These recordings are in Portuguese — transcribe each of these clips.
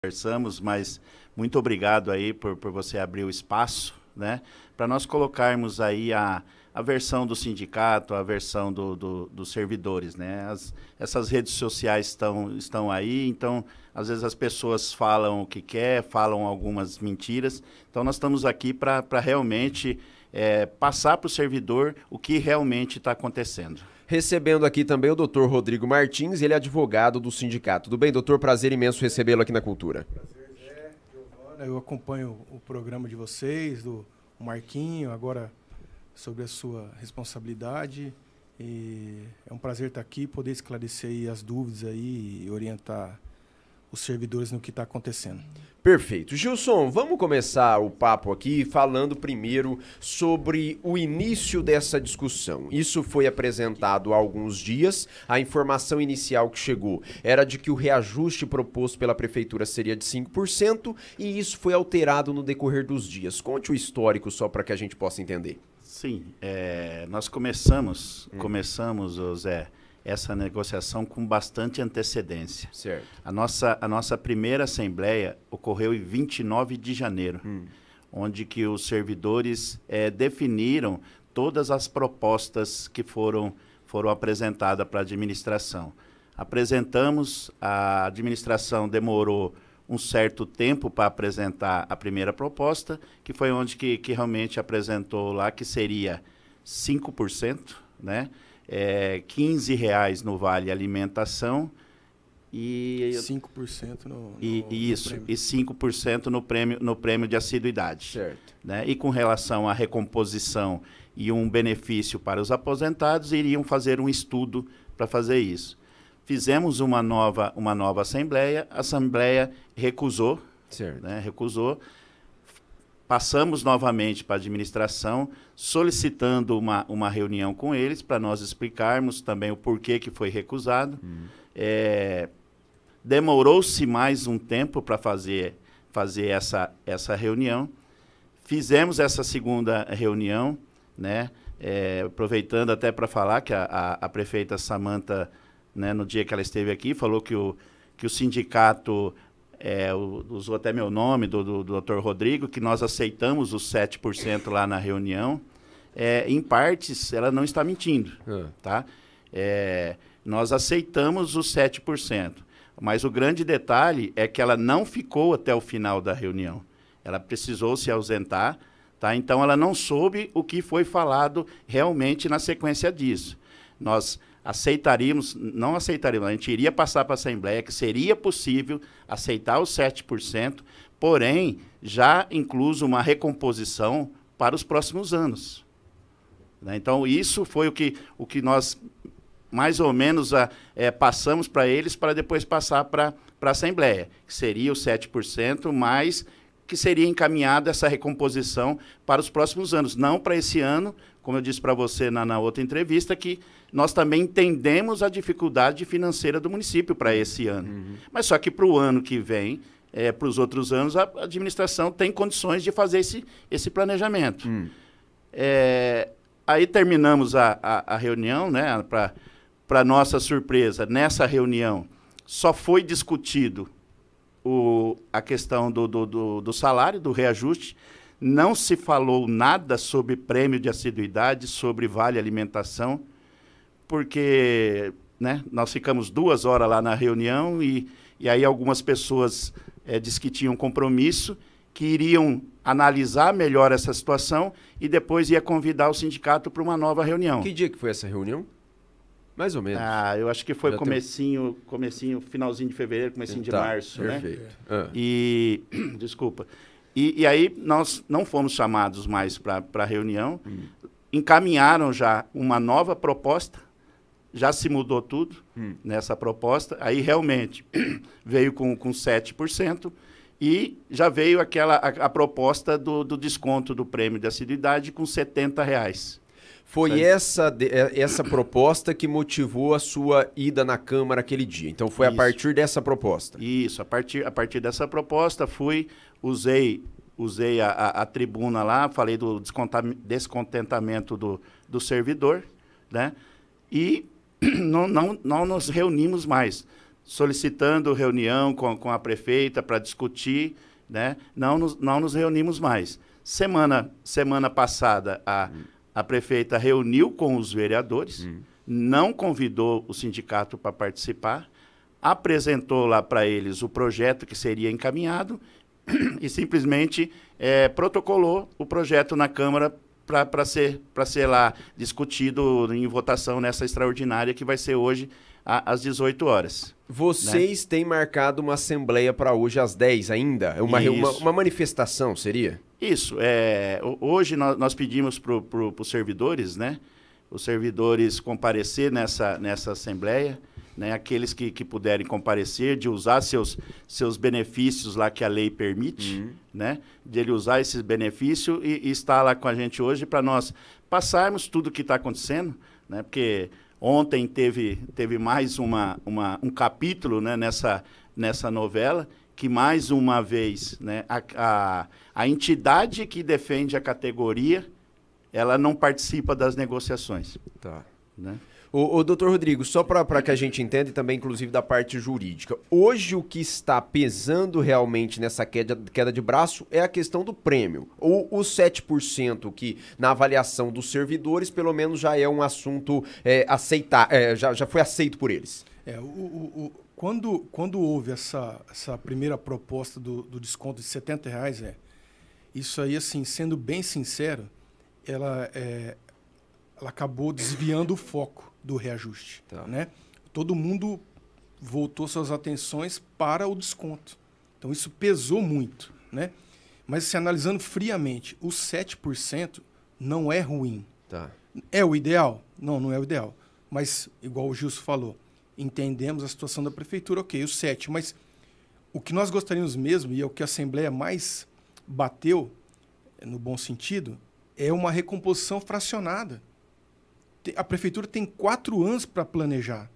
conversamos, mas muito obrigado aí por você abrir o espaço, né, para nós colocarmos aí a versão do sindicato, a versão dos servidores, né? Essas redes sociais estão aí, então, às vezes as pessoas falam o que quer, falam algumas mentiras, então nós estamos aqui para realmente passar para o servidor o que realmente está acontecendo. Recebendo aqui também o Dr. Rodrigo Martins, ele é advogado do sindicato. Tudo bem, doutor? Prazer imenso recebê-lo aqui na Cultura. Prazer, Zé, Giovana. Eu acompanho o programa de vocês, do Marquinho, agora sobre a sua responsabilidade. E é um prazer estar aqui, poder esclarecer aí as dúvidas aí e orientar os servidores no que está acontecendo. Perfeito. Gilson, vamos começar o papo aqui falando primeiro sobre o início dessa discussão. Isso foi apresentado há alguns dias. A informação inicial que chegou era de que o reajuste proposto pela prefeitura seria de 5% e isso foi alterado no decorrer dos dias. Conte o histórico só para que a gente possa entender. Sim, nós começamos, Zé, essa negociação com bastante antecedência. Certo. A nossa primeira assembleia ocorreu em 29 de janeiro, onde que os servidores definiram todas as propostas que foram apresentadas para a administração. Apresentamos, a administração demorou um certo tempo para apresentar a primeira proposta, que foi onde que realmente apresentou lá que seria 5%, né? R$15 no Vale Alimentação e 5% no isso, prêmio. E 5% no prêmio de assiduidade. Certo. Né? E com relação à recomposição e um benefício para os aposentados, iriam fazer um estudo para fazer isso. Fizemos uma nova assembleia, a assembleia recusou, Certo. né? Recusou. Passamos novamente para a administração, solicitando uma reunião com eles, para nós explicarmos também o porquê que foi recusado. Demorou-se mais um tempo para fazer essa reunião. Fizemos essa segunda reunião, né? Aproveitando até para falar que a prefeita Samanta, né, no dia que ela esteve aqui, falou que o sindicato... usou até meu nome, do Dr. Rodrigo, que nós aceitamos os 7% lá na reunião. Em partes, ela não está mentindo. Tá? Nós aceitamos os 7%. Mas o grande detalhe é que ela não ficou até o final da reunião. Ela precisou se ausentar, tá? Então ela não soube o que foi falado realmente na sequência disso. Nós não aceitaríamos, a gente iria passar para a Assembleia que seria possível aceitar os 7%, porém, já incluso uma recomposição para os próximos anos. Né? Então, isso foi o que nós, mais ou menos, passamos para eles, para depois passar para a Assembleia, que seria os 7%, mas que seria encaminhada essa recomposição para os próximos anos, não para esse ano, como eu disse para você na outra entrevista, que nós também entendemos a dificuldade financeira do município para esse ano. Mas só que para o ano que vem, para os outros anos, a administração tem condições de fazer esse planejamento. Aí terminamos a reunião, né? Para nossa surpresa, nessa reunião, só foi discutido a questão do salário, do reajuste. Não se falou nada sobre prêmio de assiduidade, sobre vale alimentação, porque, né, nós ficamos 2 horas lá na reunião e aí algumas pessoas disseram que tinham compromisso, que iriam analisar melhor essa situação e depois ia convidar o sindicato para uma nova reunião. Que dia que foi essa reunião? Mais ou menos. Eu acho que foi comecinho, finalzinho de fevereiro, comecinho de março, perfeito. Né? Desculpa. E aí nós não fomos chamados mais para a reunião, encaminharam já uma nova proposta, já se mudou tudo nessa proposta, aí realmente veio com 7% e já veio a proposta do desconto do prêmio de assiduidade com R$70. Foi essa proposta que motivou a sua ida na Câmara aquele dia. Então foi a partir dessa proposta. Isso, a partir dessa proposta usei a tribuna lá, falei do descontentamento do servidor, né? E não nos reunimos mais. solicitando reunião com a prefeita para discutir, né? Não nos reunimos mais. Semana passada, a prefeita reuniu com os vereadores, não convidou o sindicato para participar, apresentou lá para eles o projeto que seria encaminhado e simplesmente protocolou o projeto na Câmara para ser lá discutido em votação nessa extraordinária que vai ser hoje às 18 horas. Vocês têm marcado uma assembleia para hoje às 10 ainda? Uma manifestação, seria? Isso. Hoje nós pedimos para os servidores, né? Os servidores comparecer nessa assembleia, né? Aqueles que puderem comparecer, de usar seus benefícios lá que a lei permite, né? De ele usar esses benefícios e estar lá com a gente hoje para nós passarmos tudo o que está acontecendo, né? Porque ontem teve mais um capítulo, né, nessa novela, que mais uma vez, né, a entidade que defende a categoria, ela não participa das negociações. Tá. Né? O doutor Rodrigo, só para que a gente entenda e também, inclusive, da parte jurídica. Hoje, o que está pesando realmente nessa queda de braço é a questão do prêmio. Ou os 7% que, na avaliação dos servidores, pelo menos já é um assunto já foi aceito por eles. Quando houve essa primeira proposta do desconto de R$70, isso aí, assim, sendo bem sincero, ela acabou desviando o foco do reajuste. Tá. Né? Todo mundo voltou suas atenções para o desconto. Então, isso pesou muito. Né? Mas, se analisando friamente, os 7% não é ruim. Tá. É o ideal? Não é o ideal. Mas, igual o Gilson falou, entendemos a situação da prefeitura, ok, os 7%. Mas o que nós gostaríamos mesmo, e é o que a Assembleia mais bateu, no bom sentido, é uma recomposição fracionada. A prefeitura tem 4 anos para planejar.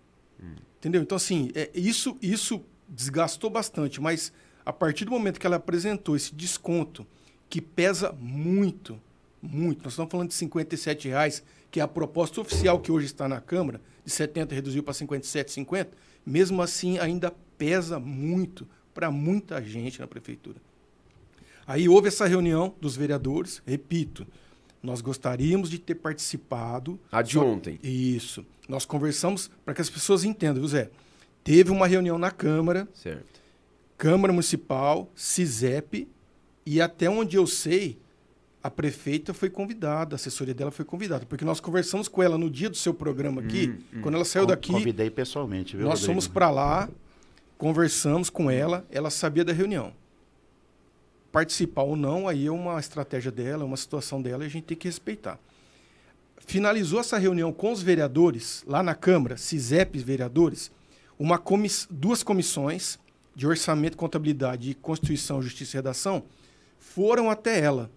Entendeu? Então, assim, isso desgastou bastante, mas a partir do momento que ela apresentou esse desconto, que pesa muito, nós estamos falando de R$57, que é a proposta oficial que hoje está na Câmara, de 70 reduziu para 57,50, mesmo assim ainda pesa muito para muita gente na prefeitura. Aí houve essa reunião dos vereadores, repito, nós gostaríamos de ter participado. A de ontem. Isso. Nós conversamos para que as pessoas entendam, viu, Zé? Teve uma reunião na Câmara. Certo. Câmara Municipal, CISEP, e até onde eu sei, a prefeita foi convidada, a assessoria dela foi convidada, porque nós conversamos com ela no dia do seu programa aqui, quando ela saiu daqui. Convidei pessoalmente, viu, Nós Rodrigo? fomos para lá, conversamos com ela sabia da reunião. Participar ou não, aí é uma estratégia dela, uma situação dela, e a gente tem que respeitar. Finalizou essa reunião com os vereadores, lá na Câmara, CISEP vereadores, 2 comissões de Orçamento, Contabilidade e Constituição, Justiça e Redação foram até ela.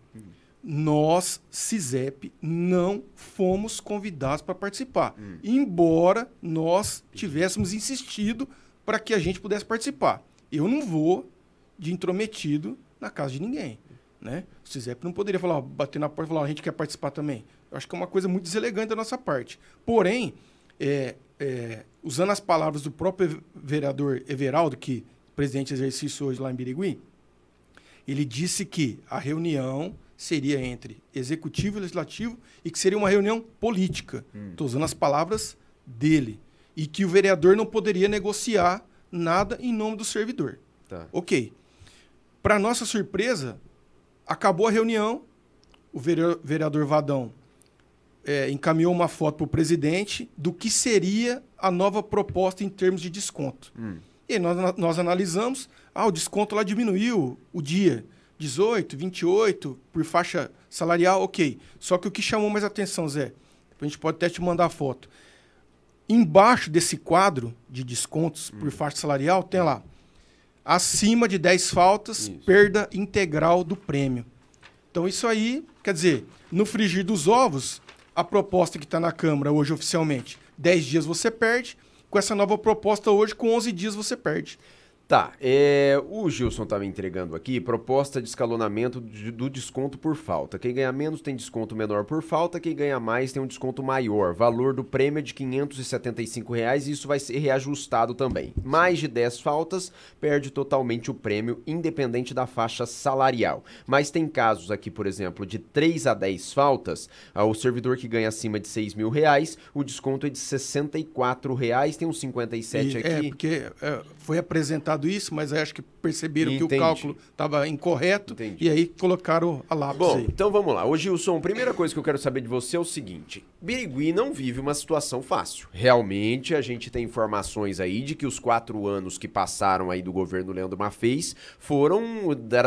Nós, CISEP, não fomos convidados para participar, embora nós tivéssemos insistido para que a gente pudesse participar. Eu não vou de intrometido na casa de ninguém, né? O CISEP não poderia falar, bater na porta e falar, a gente quer participar também. Eu acho que é uma coisa muito deselegante da nossa parte. Porém, usando as palavras do próprio vereador Everaldo, que é presidente de exercício hoje lá em Birigui, ele disse que a reunião seria entre executivo e legislativo e que seria uma reunião política. Estou usando as palavras dele. E que o vereador não poderia negociar nada em nome do servidor. Tá. Ok. Para nossa surpresa, acabou a reunião, o vereador Vadão encaminhou uma foto para o presidente do que seria a nova proposta em termos de desconto. E aí nós analisamos, o desconto lá diminuiu o dia, 18, 28, por faixa salarial, ok. Só que o que chamou mais atenção, Zé, a gente pode até te mandar a foto. Embaixo desse quadro de descontos por faixa salarial, tem lá, acima de 10 faltas, perda integral do prêmio. Então, isso aí, quer dizer, no frigir dos ovos, a proposta que está na Câmara hoje oficialmente, 10 dias você perde, com essa nova proposta hoje, com 11 dias você perde. Tá, o Gilson estava entregando aqui proposta de escalonamento do desconto por falta. Quem ganha menos tem desconto menor por falta, quem ganha mais tem um desconto maior. Valor do prêmio é de R$ 575 e isso vai ser reajustado também. Mais de 10 faltas, perde totalmente o prêmio, independente da faixa salarial. Mas tem casos aqui, por exemplo, de 3 a 10 faltas, o servidor que ganha acima de R$ 6.000, o desconto é de R$ 64, tem uns 57 aqui. Porque foi apresentado isso, mas acho que perceberam Entendi. que o cálculo estava incorreto. Entendi. E aí colocaram a lápis Bom, aí. então vamos lá. Ô Gilson, primeira coisa que eu quero saber de você é o seguinte. Birigui não vive uma situação fácil. Realmente, a gente tem informações aí de que os 4 anos que passaram aí do governo Leandro Maffez foram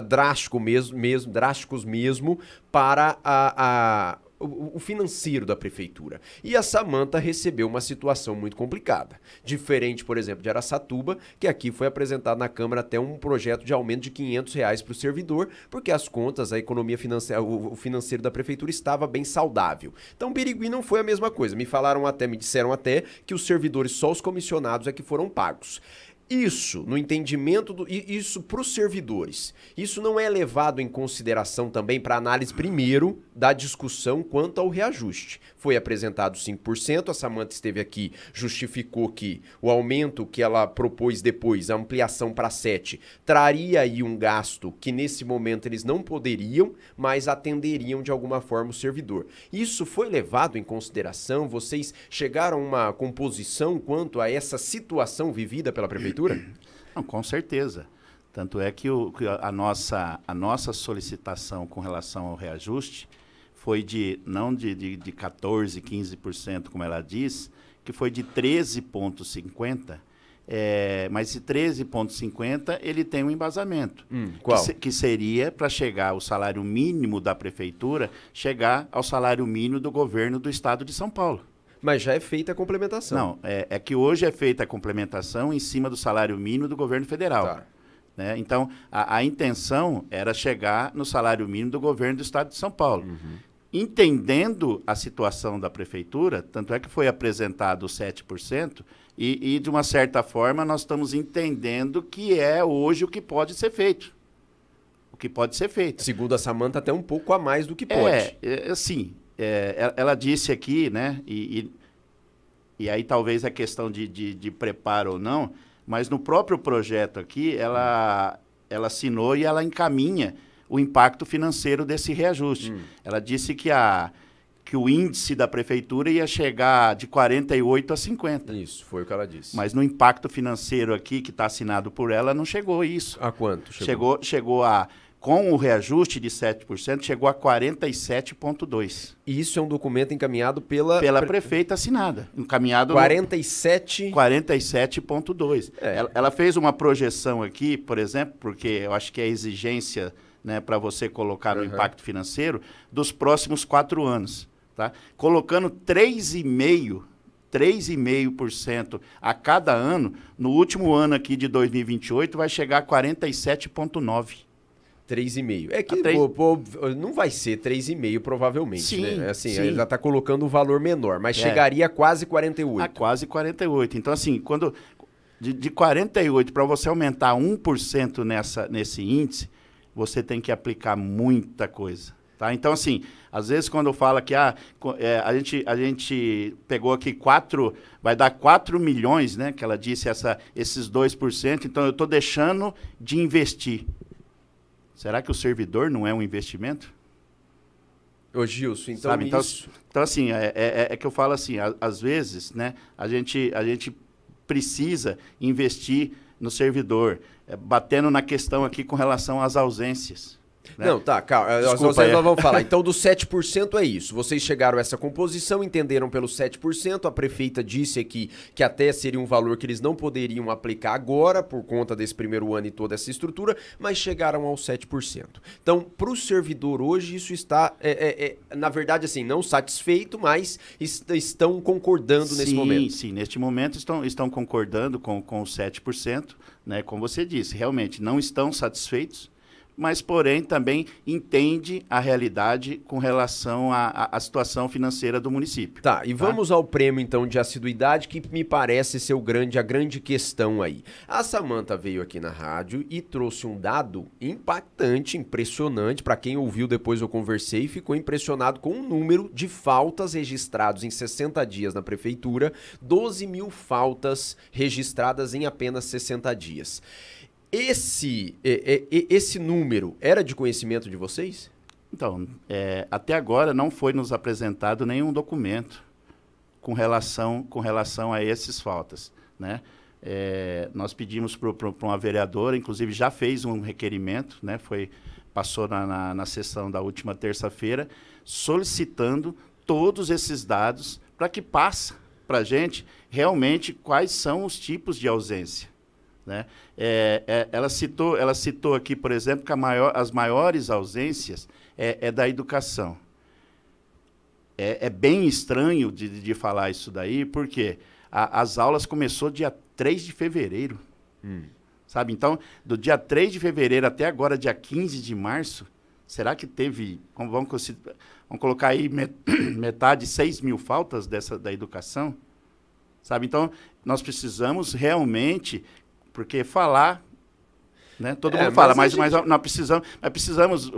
drásticos mesmo para o financeiro da prefeitura. E a Samanta recebeu uma situação muito complicada. Diferente, por exemplo, de Araçatuba, que aqui foi apresentado na Câmara até um projeto de aumento de R$ 500 para o servidor, porque as contas, a economia financeira, o financeiro da prefeitura estava bem saudável. Então, Birigui não foi a mesma coisa. Me disseram até que os servidores, só os comissionados é que foram pagos. Isso, no entendimento, isso para os servidores, isso não é levado em consideração também para análise primeiro da discussão quanto ao reajuste. Foi apresentado 5%, a Samanta esteve aqui, justificou que o aumento que ela propôs depois, a ampliação para 7%, traria aí um gasto que nesse momento eles não poderiam, mas atenderiam de alguma forma o servidor. Isso foi levado em consideração? Vocês chegaram a uma composição quanto a essa situação vivida pela prefeitura? Não, com certeza. Tanto é que a nossa solicitação com relação ao reajuste foi não de 14%, 15%, como ela diz, que foi de 13,50%. Mas esse 13,50% ele tem um embasamento. Qual? Que seria para chegar o salário mínimo da prefeitura, chegar ao salário mínimo do governo do estado de São Paulo. Mas já é feita a complementação. Não, é que hoje é feita a complementação em cima do salário mínimo do governo federal. Tá. Né? Então, a intenção era chegar no salário mínimo do governo do estado de São Paulo. Entendendo a situação da prefeitura, tanto é que foi apresentado os 7%, e de uma certa forma nós estamos entendendo que é hoje o que pode ser feito. O que pode ser feito. Segundo a Samanta, até um pouco a mais do que pode. Sim. Ela disse aqui, né, e aí talvez a questão de preparo ou não, mas no próprio projeto aqui, ela assinou e ela encaminha o impacto financeiro desse reajuste. Ela disse que o índice da prefeitura ia chegar de 48 a 50. Isso, foi o que ela disse. Mas no impacto financeiro aqui, que está assinado por ela, não chegou isso. A quanto? Chegou com o reajuste de 7%, chegou a 47,2%. E isso é um documento encaminhado pela prefeita assinada. Encaminhado 47,2%. Ela fez uma projeção aqui, por exemplo, porque eu acho que é exigência, né, para você colocar no impacto financeiro, dos próximos 4 anos. Tá? Colocando 3,5% a cada ano, no último ano aqui de 2028 vai chegar a 47,9%. 3,5. É que não vai ser 3,5 provavelmente, sim, né? Assim, sim. já está colocando um valor menor, mas chegaria a quase 48. A quase 48. Então, assim, quando de 48 para você aumentar 1% nesse índice, você tem que aplicar muita coisa. Tá? Então, assim, às vezes quando eu falo que a gente pegou aqui vai dar 4 milhões, né? Que ela disse esses 2%, então eu estou deixando de investir. Será que o servidor não é um investimento? Ô Gilson, então Sabe? isso... Então assim, é que eu falo assim, às vezes, né, a gente precisa investir no servidor, batendo na questão aqui com relação às ausências. Né? Não, tá, calma. Nós vamos falar. Então, do 7% é isso. Vocês chegaram a essa composição, entenderam pelo 7%. A prefeita disse aqui que até seria um valor que eles não poderiam aplicar agora, por conta desse primeiro ano e toda essa estrutura, mas chegaram ao 7%. Então, para o servidor hoje, isso está, na verdade, assim, não satisfeito, mas estão concordando nesse momento. Sim, neste momento estão concordando com os 7%, né? Como você disse, realmente não estão satisfeitos, mas porém também entende a realidade com relação à situação financeira do município. Tá, e vamos ao prêmio então de assiduidade, que me parece ser a grande questão aí. A Samantha veio aqui na rádio e trouxe um dado impactante, impressionante. Para quem ouviu, depois eu conversei e ficou impressionado com o número de faltas registrados em 60 dias na prefeitura, 12 mil faltas registradas em apenas 60 dias. Esse número era de conhecimento de vocês? Então, até agora não foi nos apresentado nenhum documento com relação a essas faltas, né? Nós pedimos para uma vereadora, inclusive já fez um requerimento, né? Passou na sessão da última terça-feira, solicitando todos esses dados para que passe para a gente realmente quais são os tipos de ausência. Né? Ela citou aqui, por exemplo, que as maiores ausências é da educação. É bem estranho de falar isso daí, porque as aulas começou dia 3 de fevereiro. Sabe? Então, do dia 3 de fevereiro até agora, dia 15 de março, será que teve, vamos colocar aí metade, 6 mil faltas da educação? Sabe? Então, nós precisamos realmente... Porque falar, né? Todo mundo fala, mas nós precisamos,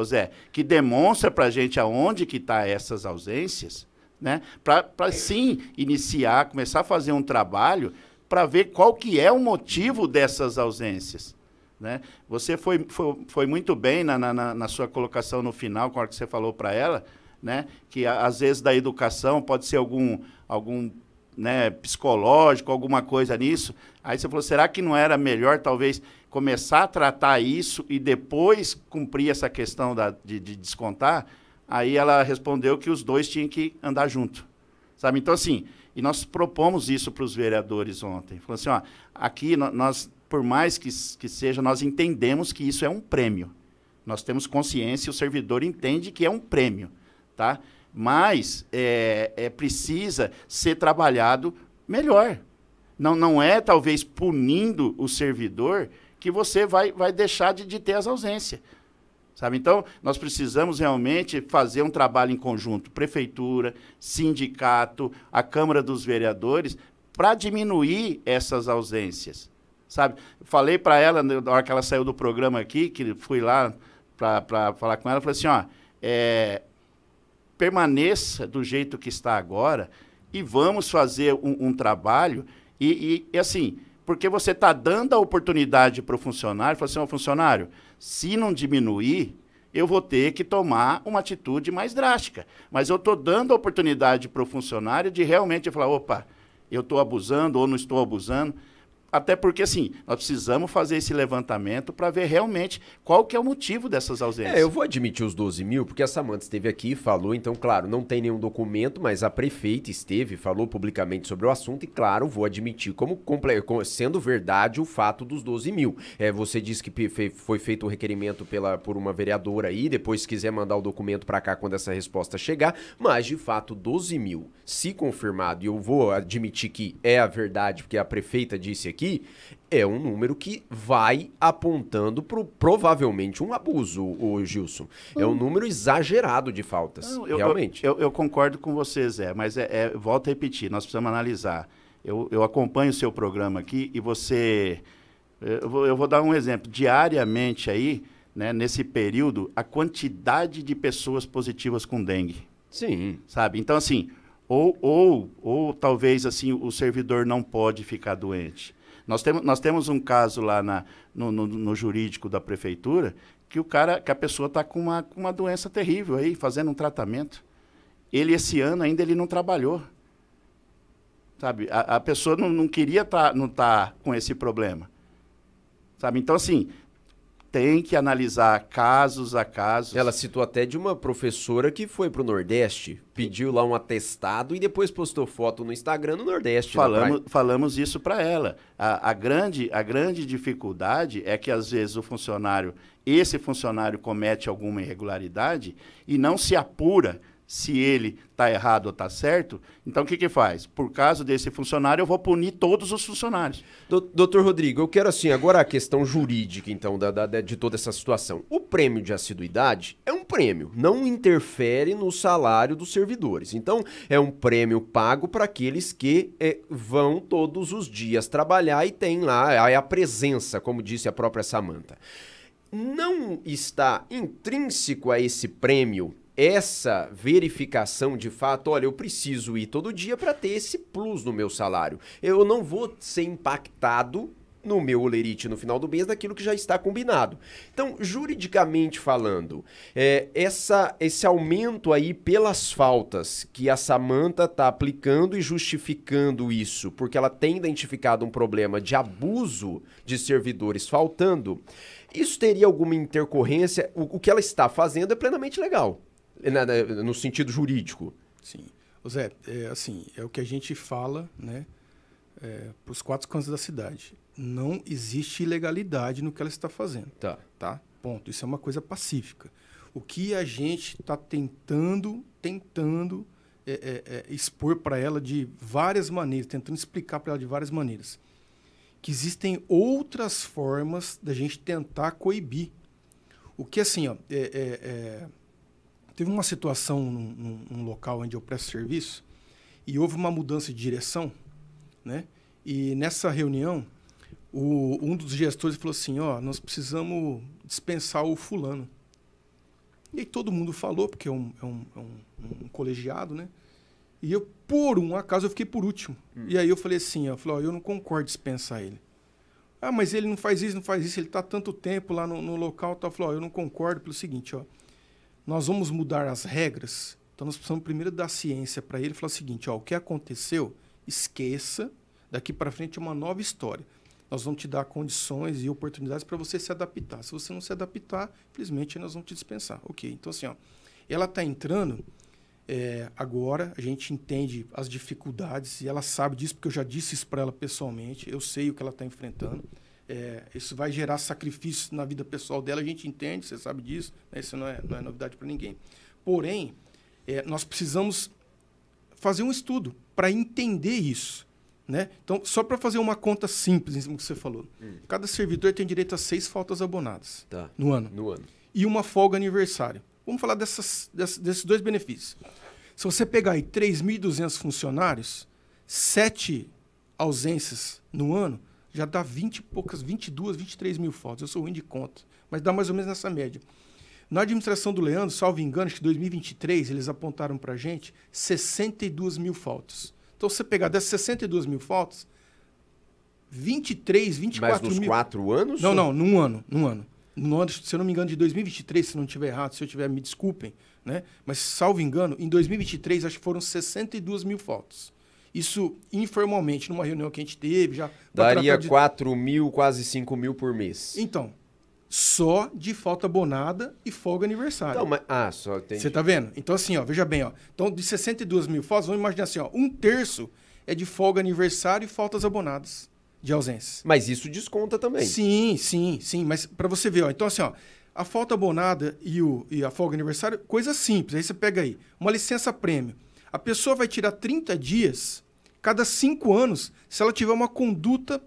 Zé, que demonstre para a gente aonde que estão essas ausências, né? Para sim iniciar, começar a fazer um trabalho para ver qual que é o motivo dessas ausências. Né? Você foi muito bem na sua colocação no final, com a hora que você falou para ela, né? Que às vezes da educação pode ser algum né, psicológico, alguma coisa nisso. Aí você falou, será que não era melhor, talvez, começar a tratar isso e depois cumprir essa questão de descontar? Aí ela respondeu que os dois tinham que andar junto. Sabe? Então, assim, e nós propomos isso para os vereadores ontem. Falou assim, ó, aqui nós, por mais que seja, nós entendemos que isso é um prêmio. Nós temos consciência, o servidor entende que é um prêmio, tá? Mas precisa ser trabalhado melhor. Não é, talvez, punindo o servidor que você vai deixar de ter as ausências. Sabe? Então, nós precisamos realmente fazer um trabalho em conjunto, prefeitura, sindicato, a Câmara dos Vereadores, para diminuir essas ausências. Sabe? Falei para ela, na hora que ela saiu do programa aqui, que fui lá para falar com ela, falei assim, ó, permaneça do jeito que está agora e vamos fazer um trabalho e assim, porque você está dando a oportunidade para o funcionário, fala assim, ó, funcionário, se não diminuir, eu vou ter que tomar uma atitude mais drástica. Mas eu estou dando a oportunidade para o funcionário de realmente falar, opa, eu estou abusando ou não estou abusando. Até porque, assim, nós precisamos fazer esse levantamento para ver realmente qual que é o motivo dessas ausências. Eu vou admitir os 12 mil, porque a Samantha esteve aqui e falou, então, claro, não tem nenhum documento, mas a prefeita esteve, falou publicamente sobre o assunto e, claro, vou admitir como sendo verdade o fato dos 12 mil. Você disse que foi feito o requerimento por uma vereadora aí, depois se quiser mandar o documento para cá quando essa resposta chegar, mas, de fato, 12 mil, se confirmado, e eu vou admitir que é a verdade, porque a prefeita disse aqui, é um número que vai apontando para provavelmente um abuso, o Gilson. É um número exagerado de faltas, realmente. Eu concordo com você, Zé, mas volto a repetir, nós precisamos analisar. Eu acompanho o seu programa aqui e você... Eu vou dar um exemplo. Diariamente aí, né, nesse período, a quantidade de pessoas positivas com dengue. Sim. Sabe? Então, assim, ou talvez assim, o servidor não pode ficar doente. Nós temos um caso lá no jurídico da prefeitura que a pessoa está com uma doença terrível aí, fazendo um tratamento. Esse ano ainda ele não trabalhou. Sabe? A pessoa não queria não tá com esse problema. Sabe? Então, assim, tem que analisar casos a casos. Ela citou até de uma professora que foi para o Nordeste, pediu lá um atestado e depois postou foto no Instagram no Nordeste. Falamos isso para ela. A grande dificuldade é que, às vezes, esse funcionário comete alguma irregularidade e não se apura se ele está errado ou está certo, então o que faz? Por causa desse funcionário, eu vou punir todos os funcionários. Doutor Rodrigo, eu quero assim, agora a questão jurídica, então, de toda essa situação. O prêmio de assiduidade é um prêmio, não interfere no salário dos servidores. Então, é um prêmio pago para aqueles que vão todos os dias trabalhar e tem lá a presença, como disse a própria Samantha. Não está intrínseco a esse prêmio essa verificação de fato, olha, eu preciso ir todo dia para ter esse plus no meu salário. Eu não vou ser impactado no meu olerite no final do mês daquilo que já está combinado. Então, juridicamente falando, esse aumento aí pelas faltas que a Samantha está aplicando e justificando isso, porque ela tem identificado um problema de abuso de servidores faltando, isso teria alguma intercorrência? O que ela está fazendo é plenamente legal. No sentido jurídico. Sim. Zé, é o que a gente fala, né, para os 4 cantos da cidade. Não existe ilegalidade no que ela está fazendo. Tá? Ponto. Isso é uma coisa pacífica. O que a gente está tentando expor para ela de várias maneiras, tentando explicar para ela de várias maneiras, que existem outras formas da gente tentar coibir. O que, assim, teve uma situação num local onde eu presto serviço e houve uma mudança de direção, né? E nessa reunião, um dos gestores falou assim, nós precisamos dispensar o fulano. E aí todo mundo falou, porque é um colegiado, né? E eu, por um acaso, eu fiquei por último. E aí eu falei assim, eu não concordo em dispensar ele. Ah, mas ele não faz isso, ele está tanto tempo lá no local. Tá? Eu falei, eu não concordo pelo seguinte, nós vamos mudar as regras, então nós precisamos primeiro dar ciência para ele e falar o seguinte, o que aconteceu, esqueça, daqui para frente é uma nova história. Nós vamos te dar condições e oportunidades para você se adaptar. Se você não se adaptar, infelizmente nós vamos te dispensar. Ok, então assim, ela está entrando, agora a gente entende as dificuldades e ela sabe disso, porque eu já disse isso para ela pessoalmente, eu sei o que ela está enfrentando. Isso vai gerar sacrifício na vida pessoal dela, a gente entende, você sabe disso, né? Isso não é novidade para ninguém. Porém, nós precisamos fazer um estudo para entender isso, né? Então, só para fazer uma conta simples, em cima do que você falou. Cada servidor tem direito a 6 faltas abonadas no ano. E uma folga aniversário. Vamos falar desses 2 benefícios. Se você pegar aí 3.200 funcionários, 7 ausências no ano, já dá 22, 23 mil faltas. Eu sou ruim de conta, mas dá mais ou menos nessa média. Na administração do Leandro, salvo engano, acho que em 2023, eles apontaram para a gente 62 mil faltas. Então, se você pegar dessas 62 mil faltas, 23, 24 mil... Mas nos 4 anos? Não, num ano. No ano, se eu não me engano, de 2023, se não estiver errado, se eu tiver, me desculpem, né? Mas, salvo engano, em 2023, acho que foram 62 mil faltas. Isso, informalmente, numa reunião que a gente teve, já... Daria 4 mil, quase 5 mil por mês. Então, só de falta abonada e folga aniversário. Então, só tem... Você tá vendo? Então, assim, veja bem, Então, de 62 mil faltas, vamos imaginar assim, 1/3 é de folga aniversário e faltas abonadas de ausência. Mas isso desconta também. Sim. Mas para você ver, então, assim, a falta abonada e a folga aniversário, coisa simples. Aí você pega aí, uma licença prêmio. A pessoa vai tirar 30 dias cada 5 anos se ela tiver uma conduta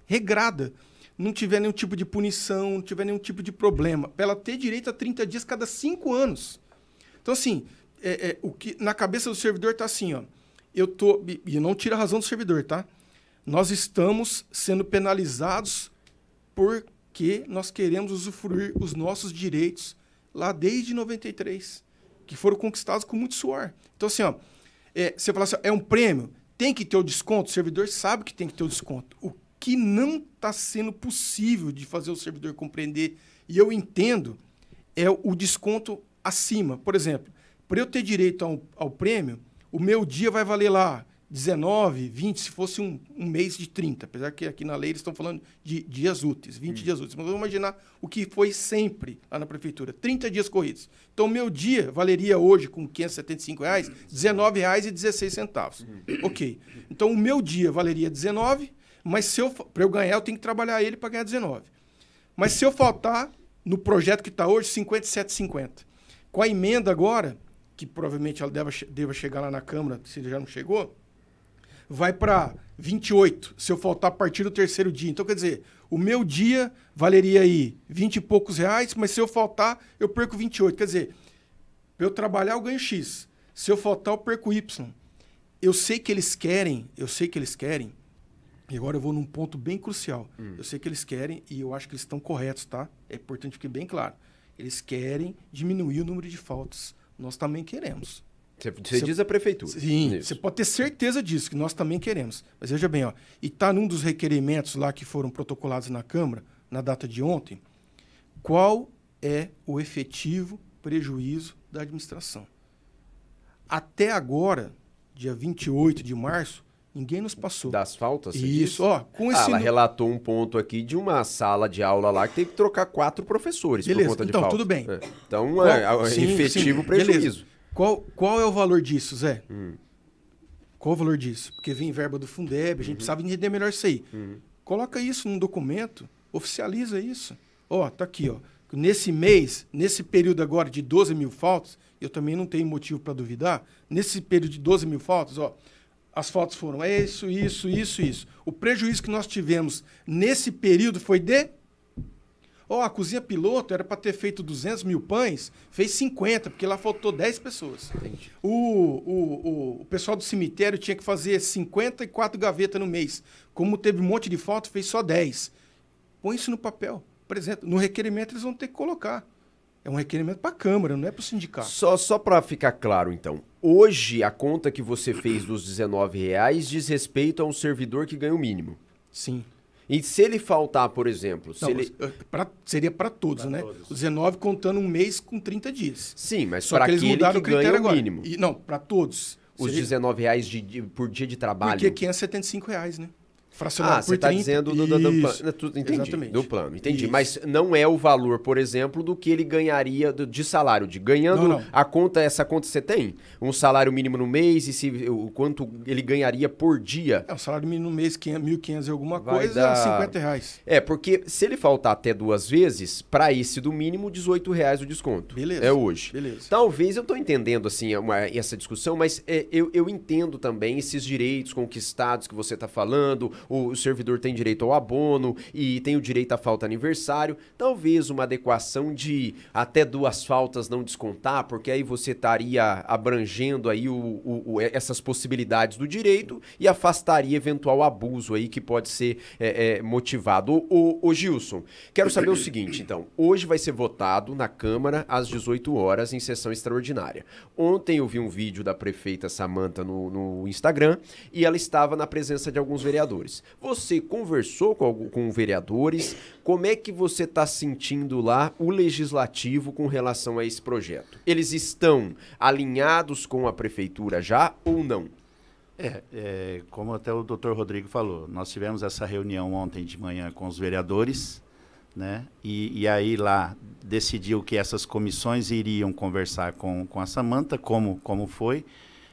regrada, não tiver nenhum tipo de punição, não tiver nenhum tipo de problema. Para ela ter direito a 30 dias cada 5 anos. Então, assim, o que na cabeça do servidor está assim, e não tira a razão do servidor, tá? Nós estamos sendo penalizados porque nós queremos usufruir os nossos direitos lá desde 93, que foram conquistados com muito suor. Então, assim, você fala assim, é um prêmio, tem que ter o desconto, o servidor sabe que tem que ter o desconto. O que não está sendo possível de fazer o servidor compreender, e eu entendo, é o desconto acima. Por exemplo, para eu ter direito ao prêmio, o meu dia vai valer lá 19, 20, se fosse um mês de 30, apesar que aqui na lei eles estão falando de dias úteis, 20 dias úteis. Mas vamos imaginar o que foi sempre lá na prefeitura, 30 dias corridos. Então, o meu dia valeria hoje, com R$ 575, R$ 19,16. Ok. Então, o meu dia valeria 19, mas para eu ganhar, eu tenho que trabalhar ele para ganhar 19. Mas se eu faltar, no projeto que está hoje, 57,50. Com a emenda agora, que provavelmente ela deva chegar lá na Câmara, se já não chegou, vai para 28, se eu faltar a partir do terceiro dia. Então, quer dizer, o meu dia valeria aí 20 e poucos reais, mas se eu faltar, eu perco 28. Quer dizer, para eu trabalhar, eu ganho X. Se eu faltar, eu perco Y. Eu sei que eles querem, e agora eu vou num ponto bem crucial. Eu sei que eles querem, e eu acho que eles estão corretos, tá? É importante que fique bem claro. Eles querem diminuir o número de faltas. Nós também queremos. Você diz a prefeitura. Sim, você pode ter certeza disso, que nós também queremos. Mas veja bem, ó, e está num dos requerimentos lá que foram protocolados na Câmara, na data de ontem, qual é o efetivo prejuízo da administração. Até agora, dia 28 de março, ninguém nos passou. Das faltas? Isso, ó. Com esse ela relatou um ponto aqui de uma sala de aula lá que teve que trocar 4 professores por conta de então, falta. tudo bem. Então, efetivo prejuízo. Qual é o valor disso, Zé? Qual o valor disso? Porque vem verba do Fundeb, a gente precisava entender melhor isso aí. Coloca isso num documento, oficializa isso. Ó, tá aqui, ó. Nesse mês, nesse período agora de 12 mil faltas, eu também não tenho motivo para duvidar, nesse período de 12 mil faltas, ó, as faltas foram isso. O prejuízo que nós tivemos nesse período foi de... Ó, a cozinha piloto era para ter feito 200 mil pães, fez 50, porque lá faltou 10 pessoas. Entendi. O pessoal do cemitério tinha que fazer 54 gavetas no mês. Como teve um monte de falta, fez só 10. Põe isso no papel. Apresenta. No requerimento eles vão ter que colocar. É um requerimento para a Câmara, não é para o sindicato. Só para ficar claro, então. Hoje, a conta que você fez dos R$19 diz respeito a um servidor que ganha o mínimo. Sim. E se ele faltar, por exemplo... Seria para todos, né? Todos. O 19 contando um mês com 30 dias. Sim, mas para aquele que ganha o mínimo. Não, para todos. Os R$19 por dia de trabalho. Porque aqui é R$575, né? Fracionado por você está dizendo do plano. Entendi, exatamente. Do plano. Entendi. Isso. Mas não é o valor, por exemplo, do que ele ganharia de salário. Não. Essa conta você tem? Um salário mínimo no mês e o quanto ele ganharia por dia? O salário mínimo no mês, 1.500 e alguma coisa, dar... R$50. Porque se ele faltar até 2 vezes, para esse do mínimo, R$18 o desconto. Beleza. É hoje. Beleza. Talvez eu estou entendendo assim, essa discussão, mas eu entendo também esses direitos conquistados que você está falando. O servidor tem direito ao abono e tem o direito à falta aniversário. Talvez uma adequação de até 2 faltas não descontar, porque aí você estaria abrangendo aí essas possibilidades do direito e afastaria eventual abuso aí que pode ser motivado. Ô Gilson, quero saber o seguinte, então. Hoje vai ser votado na Câmara às 18 horas em sessão extraordinária. Ontem eu vi um vídeo da prefeita Samanta no Instagram e ela estava na presença de alguns vereadores. Você conversou com vereadores? Como é que você está sentindo lá o legislativo com relação a esse projeto? Eles estão alinhados com a prefeitura já ou não? Como até o doutor Rodrigo falou, nós tivemos essa reunião ontem de manhã com os vereadores, né? E aí lá decidiu que essas comissões iriam conversar com a Samanta, como foi.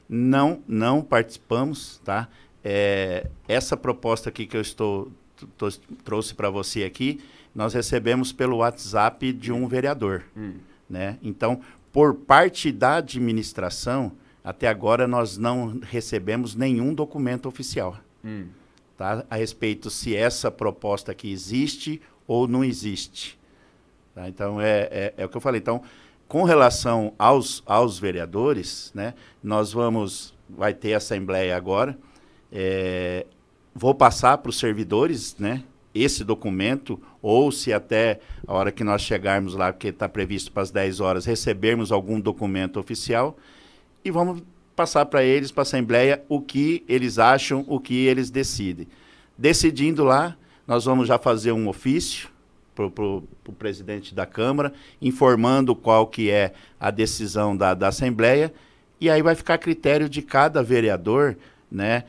Não participamos, tá? Essa proposta aqui que eu trouxe para você aqui, nós recebemos pelo WhatsApp de um vereador, né? Então, por parte da administração, até agora nós não recebemos nenhum documento oficial, tá? A respeito se essa proposta aqui existe ou não existe. Tá? Então, é o que eu falei. Então, com relação aos vereadores, né, vai ter assembleia agora. Vou passar para os servidores, né, esse documento, ou se até a hora que nós chegarmos lá, porque está previsto para as 10 horas, recebermos algum documento oficial, e vamos passar para eles, para a Assembleia, o que eles acham, o que eles decidem. Decidindo lá, nós vamos já fazer um ofício para o presidente da Câmara, informando qual que é a decisão da Assembleia, e aí vai ficar a critério de cada vereador, né,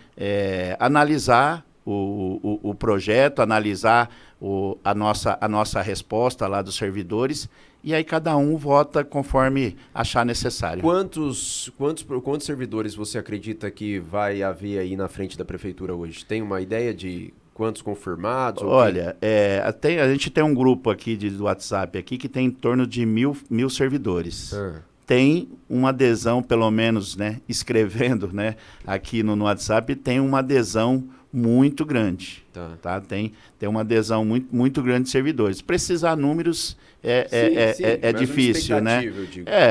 analisar o projeto, analisar a nossa resposta lá dos servidores, e aí cada um vota conforme achar necessário. Quantos servidores você acredita que vai haver aí na frente da prefeitura hoje? Tem uma ideia de quantos confirmados? Olha, a gente tem um grupo aqui do WhatsApp aqui que tem em torno de 1.000 servidores. tem uma adesão, pelo menos, né, escrevendo, né, aqui no WhatsApp, tem uma adesão muito grande. Tá? Tem uma adesão muito grande de servidores. Precisar números é difícil, né?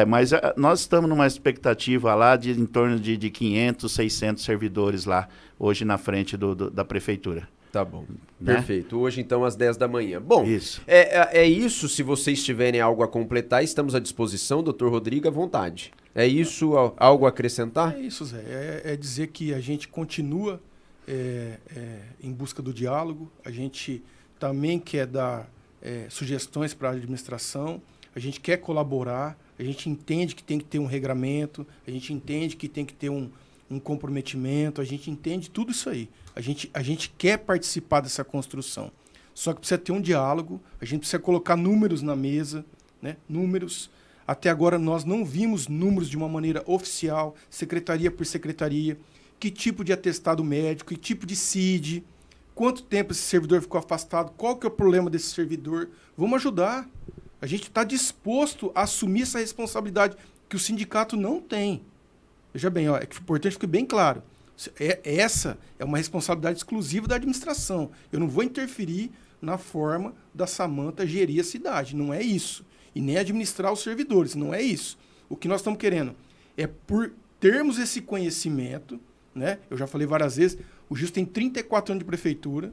Mas nós estamos numa expectativa lá de em torno de 500, 600 servidores lá, hoje na frente da prefeitura. Tá bom, né? Perfeito. Hoje, então, às 10 da manhã. Bom, isso. É isso. Se vocês tiverem algo a completar, estamos à disposição. Doutor Rodrigo, à vontade. É isso? Algo a acrescentar? É isso, Zé. É dizer que a gente continua em busca do diálogo. A gente também quer dar sugestões para a administração. A gente quer colaborar. A gente entende que tem que ter um regramento. A gente entende que tem que ter um comprometimento. A gente entende tudo isso aí. A gente quer participar dessa construção. Só que precisa ter um diálogo, a gente precisa colocar números na mesa, né? Números. Até agora nós não vimos números de uma maneira oficial, secretaria por secretaria, que tipo de atestado médico, que tipo de CID, quanto tempo esse servidor ficou afastado, qual que é o problema desse servidor. Vamos ajudar. A gente está disposto a assumir essa responsabilidade que o sindicato não tem. Veja bem, é importante que fique bem claro. Essa é uma responsabilidade exclusiva da administração. Eu não vou interferir na forma da Samanta gerir a cidade. Não é isso. E nem administrar os servidores. Não é isso. O que nós estamos querendo é, por termos esse conhecimento, né? Eu já falei várias vezes, o Gilson tem 34 anos de prefeitura,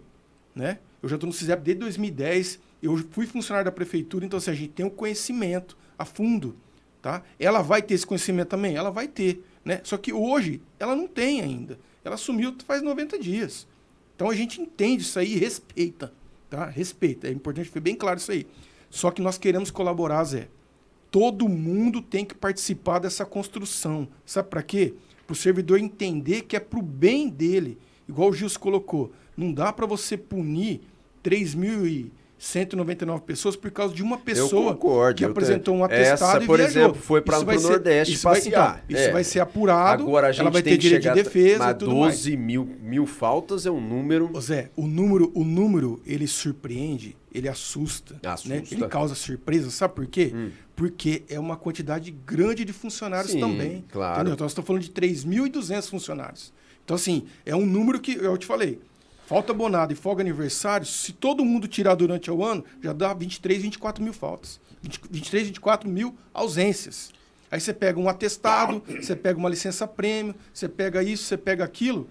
né? Eu já estou no CISEP desde 2010, eu fui funcionário da prefeitura, então assim, a gente tem um conhecimento a fundo. Tá? Ela vai ter esse conhecimento também? Ela vai ter. Né? Só que hoje ela não tem ainda. Ela assumiu faz 90 dias. Então a gente entende isso aí e respeita. Tá? Respeita. É importante ficar bem claro isso aí. Só que nós queremos colaborar, Zé. Todo mundo tem que participar dessa construção. Sabe para quê? Para o servidor entender que é para o bem dele. Igual o Gilson colocou. Não dá para você punir 3.199 pessoas por causa de uma pessoa que apresentou um atestado e viajou. Por exemplo, foi para o Nordeste passear. Isso vai ser apurado, agora, ela vai ter direito de defesa e tudo mais. 12 mil faltas é um número... Zé, o número, ele surpreende, ele assusta. Né? Ele causa surpresa, sabe por quê? Porque é uma quantidade grande de funcionários também. Claro. Entendeu? Então, nós estamos falando de 3.200 funcionários. Então, assim, é um número que, eu te falei, falta abonada e folga aniversário, se todo mundo tirar durante o ano, já dá 23, 24 mil faltas. 23, 24 mil ausências. Aí você pega um atestado, você pega uma licença-prêmio, você pega isso, você pega aquilo.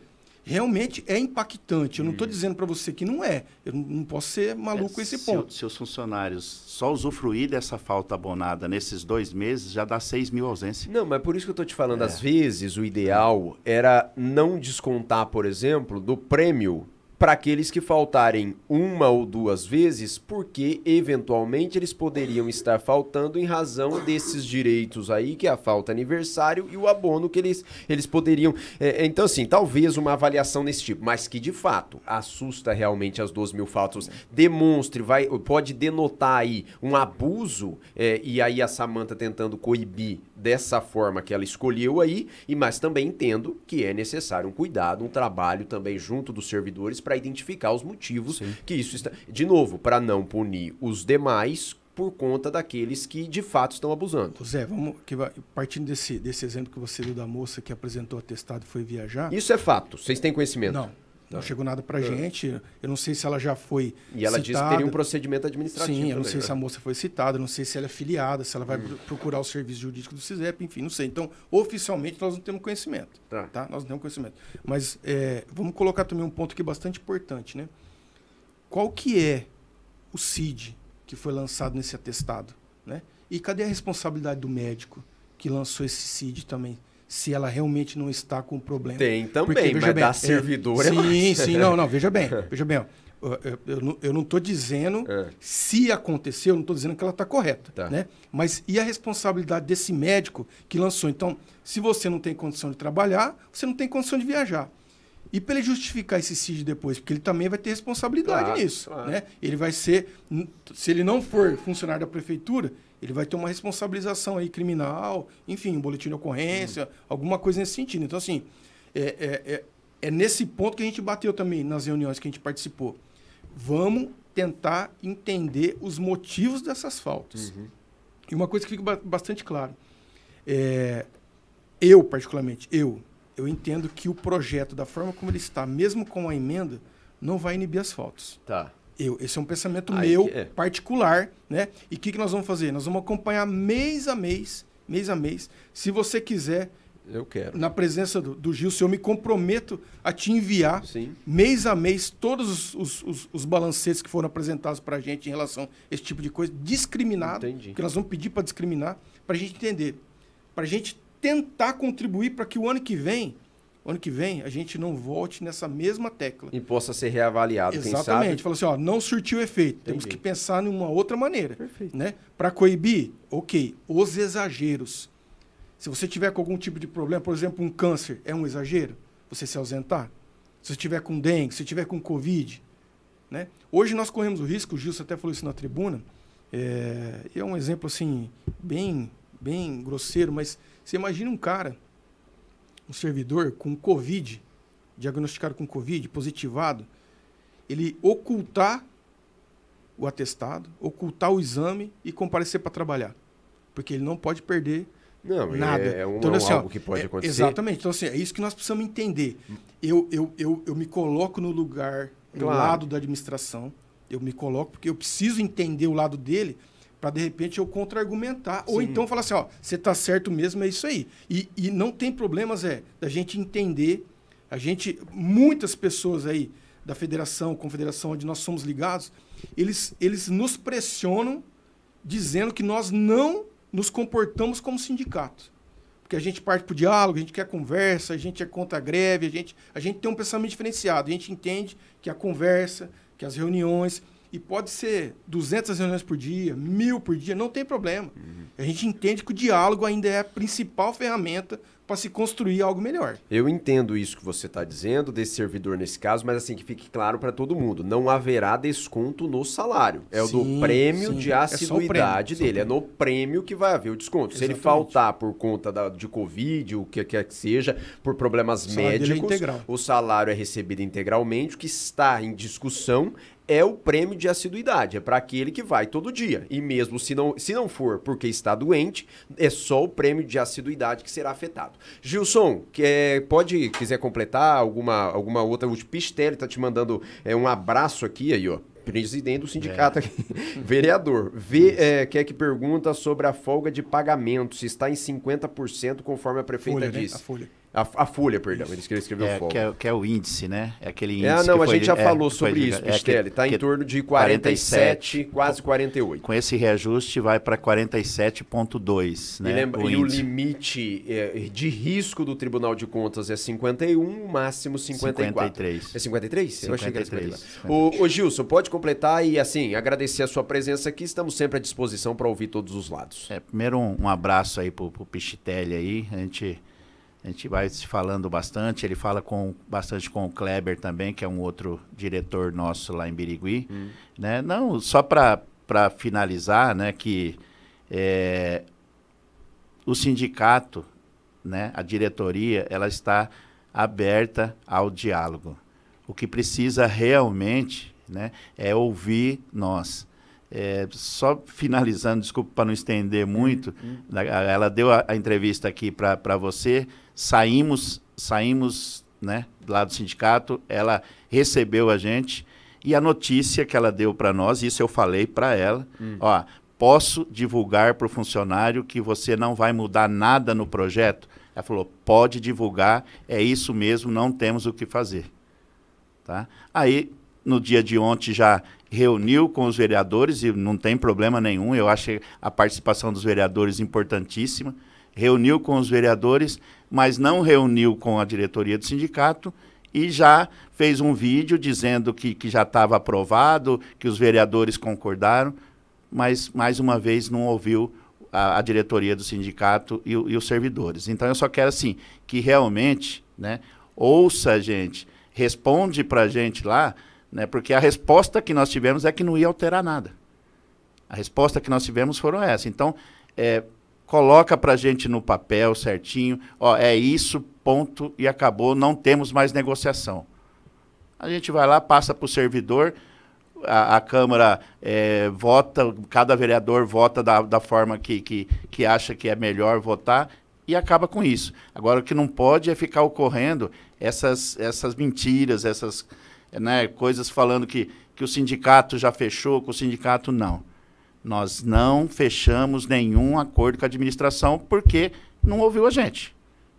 Realmente é impactante. Eu não estou dizendo para você que não é. Eu não posso ser maluco esse ponto. Se os funcionários só usufruir dessa falta abonada nesses 2 meses, já dá 6 mil ausências. Não, mas por isso que eu estou te falando. Às vezes, o ideal era não descontar, por exemplo, do prêmio para aqueles que faltarem 1 ou 2 vezes, porque eventualmente eles poderiam estar faltando em razão desses direitos aí, que é a falta aniversário e o abono que eles poderiam... então, assim, talvez uma avaliação nesse tipo, mas que de fato assusta realmente as 12 mil faltas, demonstre, pode denotar aí um abuso, e aí a Samanta tentando coibir dessa forma que ela escolheu aí, mas também entendo que é necessário um cuidado, um trabalho também junto dos servidores para identificar os motivos que isso está... De novo, para não punir os demais por conta daqueles que de fato estão abusando. Zé, partindo desse exemplo que você deu da moça que apresentou atestado e foi viajar... Isso é fato, vocês têm conhecimento? Não chegou nada pra gente. Eu não sei se ela já foi E ela disse que teria um procedimento administrativo. Sim, eu não sei se a moça foi citada, não sei se ela é filiada, se ela vai procurar o serviço jurídico do CISEP, enfim, não sei. Então, oficialmente, nós não temos conhecimento. Tá? Nós não temos conhecimento. Mas vamos colocar também um ponto aqui bastante importante, né? Qual que é o CID que foi lançado nesse atestado? Né? E cadê a responsabilidade do médico que lançou esse CID também? Se ela realmente não está com problema. Tem também, porque, mas da servidora sim, não, veja bem. Ó, eu não estou dizendo se aconteceu, eu não estou dizendo que ela está correta. Né? Mas e a responsabilidade desse médico que lançou? Então, se você não tem condição de trabalhar, você não tem condição de viajar. E para ele justificar esse CID depois, porque ele também vai ter responsabilidade nisso. Né? Ele vai ser, se ele não for funcionário da prefeitura, ele vai ter uma responsabilização aí criminal, enfim, um boletim de ocorrência, alguma coisa nesse sentido. Então, assim, é nesse ponto que a gente bateu também nas reuniões que a gente participou. Vamos tentar entender os motivos dessas faltas. E uma coisa que fica bastante claro. Eu, particularmente, eu entendo que o projeto, da forma como ele está, mesmo com a emenda, não vai inibir as faltas. Tá. Esse é um pensamento meu, é. particular, né? E o que nós vamos fazer? Nós vamos acompanhar mês a mês. Se você quiser, eu quero. Na presença do Gilson, eu me comprometo a te enviar, Sim. mês a mês, todos os balancetes que foram apresentados para a gente em relação a esse tipo de coisa, discriminado. Entendi. Porque nós vamos pedir para discriminar, para a gente entender, para a gente tentar contribuir para que o ano que vem, a gente não volte nessa mesma tecla. E possa ser reavaliado, Exatamente. quem sabe. Falou assim, ó, não surtiu efeito. Entendi. Temos que pensar numa outra maneira. Perfeito. Né? Para coibir, ok, os exageros. Se você tiver com algum tipo de problema, por exemplo, um câncer, é um exagero você se ausentar? Se você tiver com dengue, se tiver com Covid, né? Hoje nós corremos o risco, o Gilson até falou isso na tribuna, é um exemplo assim, bem grosseiro, mas você imagina um cara, um servidor com Covid, diagnosticado com Covid, positivado, ele ocultar o atestado, ocultar o exame e comparecer para trabalhar. Porque ele não pode perder nada. Então, assim, algo que pode acontecer. Exatamente. Então, assim, é isso que nós precisamos entender. Eu me coloco no lugar, no lado da administração. Eu me coloco porque eu preciso entender o lado dele para, de repente, eu contra-argumentar. Ou então falar assim, ó, você está certo mesmo, é isso aí. E não tem problemas, da gente entender. Muitas pessoas aí da federação, confederação, onde nós somos ligados, eles nos pressionam dizendo que nós não nos comportamos como sindicato. Porque a gente parte para o diálogo, a gente quer conversa, a gente é contra a greve, a gente tem um pensamento diferenciado. A gente entende que a conversa, que as reuniões, e pode ser 200 reuniões por dia, 1000 por dia, não tem problema. A gente entende que o diálogo ainda é a principal ferramenta para se construir algo melhor. Eu entendo isso que você está dizendo, desse servidor nesse caso, mas assim, que fique claro para todo mundo, não haverá desconto no salário. É o do prêmio de assiduidade dele, é no prêmio que vai haver o desconto. Exatamente. Se ele faltar por conta de Covid, o que quer que seja, por problemas médicos, o salário é recebido integralmente, o que está em discussão é o prêmio de assiduidade, é para aquele que vai todo dia. E mesmo se não for porque está doente, é só o prêmio de assiduidade que será afetado. Gilson, quiser completar alguma outra? O Pistelli está te mandando um abraço aqui, aí, ó. Presidente do sindicato aqui, vereador. Quer que pergunta sobre a folga de pagamento, se está em 50% conforme a prefeita disse. A folha. A folha, perdão, ele escreveu folga. Que é o índice, né? É aquele índice a gente já falou sobre isso, Pistelli. Está em torno de 47, quase 48. Com esse reajuste vai para 47,2, né? E o limite de risco do Tribunal de Contas é 51, o máximo 54. 53. É 53? 53. Eu achei que era 53. Ô Gilson, pode completar e, assim, agradecer a sua presença aqui. Estamos sempre à disposição para ouvir todos os lados. Primeiro, um abraço aí pro Pistelli aí. A gente vai se falando bastante, ele fala bastante com o Kleber também, que é um outro diretor nosso lá em Birigui. Né? Não, só para finalizar, né, que o sindicato, né, a diretoria, ela está aberta ao diálogo. O que precisa realmente, né, é ouvir nós. Só finalizando, desculpa para não estender muito, ela deu a entrevista aqui para você, saímos, né, lá do sindicato, ela recebeu a gente, e a notícia que ela deu para nós, isso eu falei para ela, ó, posso divulgar para o funcionário que você não vai mudar nada no projeto? Ela falou, pode divulgar, é isso mesmo, não temos o que fazer. Tá? Aí, no dia de ontem, já reuniu com os vereadores, e não tem problema nenhum, eu acho a participação dos vereadores importantíssima, reuniu com os vereadores, mas não reuniu com a diretoria do sindicato, e já fez um vídeo dizendo que já estava aprovado, que os vereadores concordaram, mas, mais uma vez, não ouviu a diretoria do sindicato e os servidores. Então, eu só quero, assim, que realmente, né, ouça a gente, responde para a gente lá, né, porque a resposta que nós tivemos é que não ia alterar nada. A resposta que nós tivemos foram essa. Então, coloca para a gente no papel certinho, ó, é isso, ponto, e acabou, não temos mais negociação. A gente vai lá, passa para o servidor, a Câmara vota, cada vereador vota da forma que acha que é melhor votar e acaba com isso. Agora, o que não pode é ficar ocorrendo essas mentiras, essas, né, coisas falando que o sindicato já fechou, que o sindicato não. Nós não fechamos nenhum acordo com a administração porque não ouviu a gente.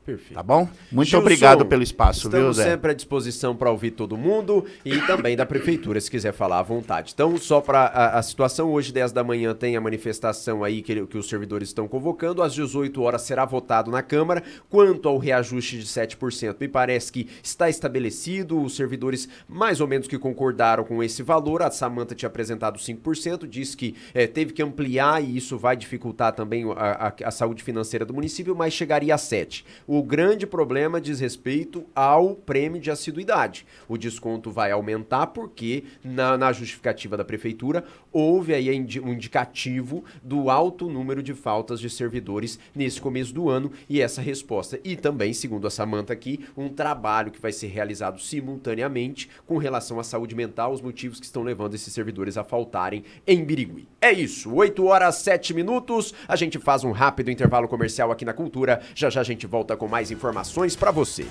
Perfeito. Tá bom? Muito Gilson, obrigado pelo espaço, viu, estamos Zé? sempre à disposição para ouvir todo mundo e também da prefeitura, se quiser falar à vontade. Então, só para a situação, hoje, 10 da manhã, tem a manifestação aí que os servidores estão convocando. Às 18 horas será votado na Câmara. Quanto ao reajuste de 7%, me parece que está estabelecido. Os servidores, mais ou menos, que concordaram com esse valor. A Samanta tinha apresentado 5%, disse que teve que ampliar e isso vai dificultar também a saúde financeira do município, mas chegaria a 7%. O grande problema diz respeito ao prêmio de assiduidade. O desconto vai aumentar porque, na justificativa da prefeitura, houve aí um indicativo do alto número de faltas de servidores nesse começo do ano e essa resposta. E também, segundo a Samanta aqui, um trabalho que vai ser realizado simultaneamente com relação à saúde mental, os motivos que estão levando esses servidores a faltarem em Birigui. É isso, 8 horas 7 minutos, a gente faz um rápido intervalo comercial aqui na Cultura, já já a gente volta com mais informações para você.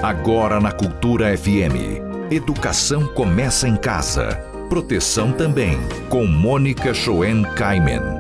Agora na Cultura FM, educação começa em casa. Proteção também, com Mônica Schoen-Kaimen.